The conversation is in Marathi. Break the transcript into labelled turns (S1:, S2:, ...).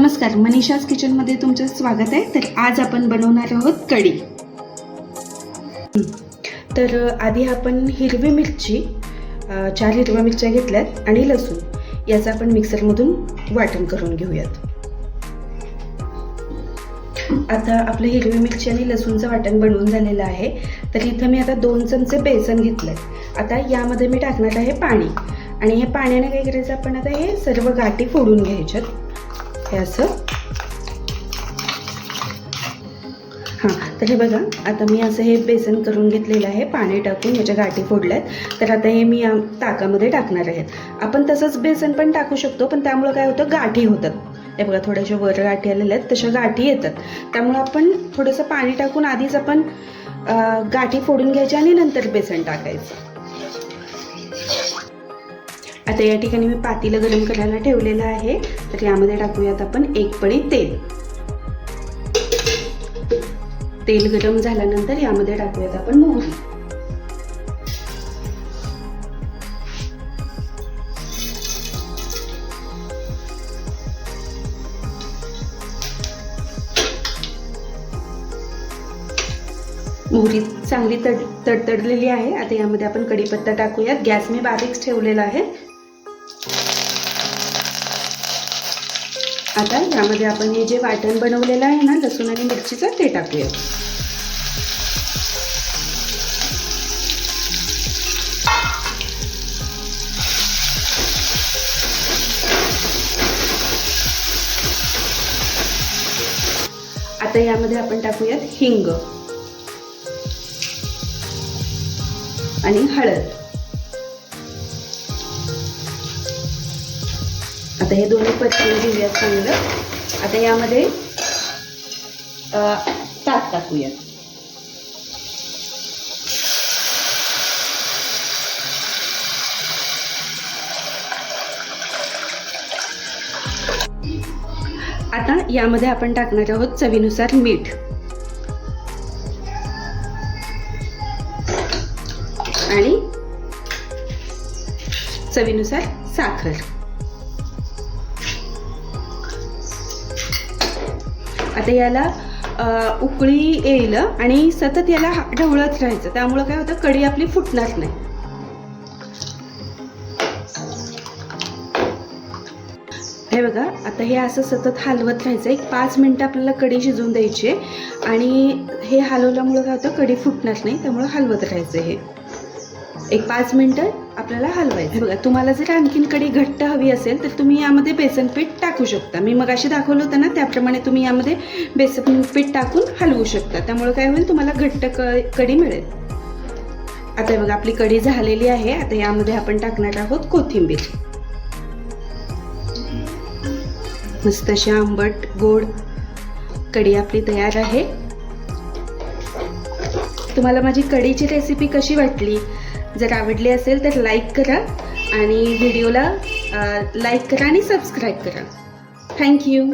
S1: नमस्कार, मनीषाज किचनमध्ये तुमचं स्वागत आहे। तर आज आपण बनवणार आहोत कढी। तर आधी आपण हिरवी मिरची 4 हिरव्या मिरच्या घेतल्यात आणि लसूण याचं आपण मिक्सरमधून वाटण करून घेऊयात। आता आपलं हिरवी मिरची आणि लसूणचं वाटण बनवून झालेलं आहे। तर इथं मी आता 2 चमचे बेसन घेतलंय। आता यामध्ये मी टाकणार आहे पाणी आणि हे पाण्याने काय करायचं, आपण आता हे सर्व गाठी फोडून घ्यायच्यात। हे असं तर हे बघा, आता मी असं हे बेसन करून घेतलेलं आहे, पाणी टाकून याच्या गाठी फोडल्यात। तर आता हे मी ताकामध्ये टाकणार आहे। आपण तसंच बेसन पण टाकू शकतो, पण त्यामुळे काय होतं, गाठी होतात। हे बघा, थोड्याशा वर गाठी आलेल्या आहेत, तशा गाठी येतात। त्यामुळे आपण थोडंसं पाणी टाकून आधीच आपण गाठी फोडून घ्यायच्या आणि नंतर बेसन टाकायचं। आता या ठिकाणी मी पातेलं गरम करायला ठेवलेलं आहे। तर यामध्ये टाकूयात आपण 1 पळी तेल। तेल गरम झाल्यानंतर यामध्ये टाकूयात आपण मोहरी। मोहरी चांगली तडतडलेली आहे। आता यामध्ये आपण कढीपत्ता टाकूयात। गॅस मी बारीक ठेवलेला आहे। आता यामध्ये आपण हे जे वाटण बनवलेलं आहे ना, लसूण आणि मिरचीचं, ते टाकूया। आता यामध्ये आपण टाकूयात हिंग आणि हळद। आता हे दोन्ही परतून घेऊयात चांगलं। आता यामध्ये ताक टाकूयात। आता यामध्ये आपण टाकणार आहोत चवीनुसार मीठ आणि चवीनुसार साखर। आता याला उकळी येईल आणि सतत याला ढवळत राहायचं, त्यामुळे काय होतं, कढी आपली फुटणार नाही। हे बघा, आता हे असं सतत हलवत राहायचं। 5 मिनिटं आपल्याला कढी शिजवून द्यायची आणि हे हलवल्यामुळे काय होतं, कढी फुटणार नाही, त्यामुळे हलवत राहायचं। हे 5 मिनिटं आपल्याला हलवायचं। हे बघा, तुम्हाला जर आणखीन कढी घट्ट हवी असेल तर तुम्ही यामध्ये बेसन पीठ टाकू शकता। मी मगाशी दाखवलं होतं ना, त्याप्रमाणे तुम्ही यामध्ये बेसन पीठ टाकून हलवू शकता। त्यामुळे काय होईल, तुम्हाला घट्ट कढी मिळेल। आता बघा, आपली कढी झालेली आहे। आता यामध्ये आपण टाकणार आहोत कोथिंबीर। मस्त अशी आंबट गोड कढी आपली तयार आहे। तुम्हाला माझी कढीची रेसिपी कशी वाटली? जर आवडली असेल तर लाईक करा आणि व्हिडिओला लाईक करा आणि सबस्क्राईब करा। थँक्यू।